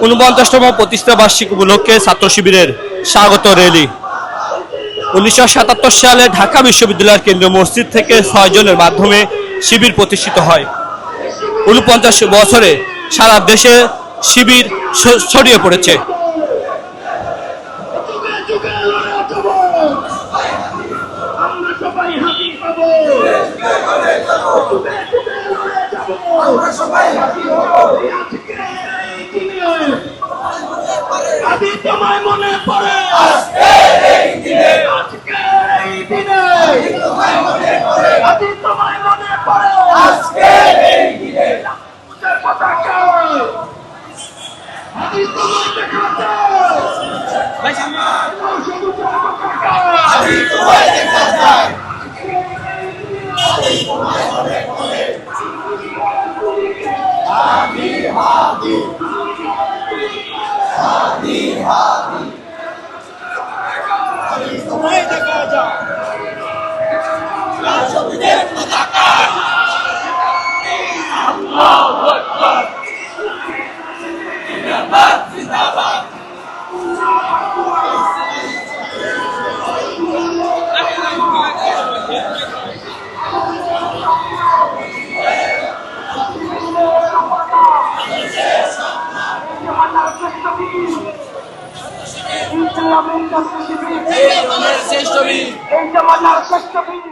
49তম প্রতিষ্ঠা বার্ষিকী উপলক্ষে ছাত্র শিবিরের স্বাগত র্যালি। 1977 সালে ঢাকা বিশ্ববিদ্যালয়ের কেন্দ্রীয় মসজিদ থেকে 6 জনের মাধ্যমে শিবির প্রতিষ্ঠিত হয়। 49 বছরে সারা দেশে শিবির ছড়িয়ে পড়েছে। তোমায় মনে পড়ে তোমায় দেখা যায় রাজশাহীর পতাকা। আল্লাহু আকবার, জিন্দাবাদ জিন্দাবাদ। এই জামানার শ্রেষ্ঠ বীর।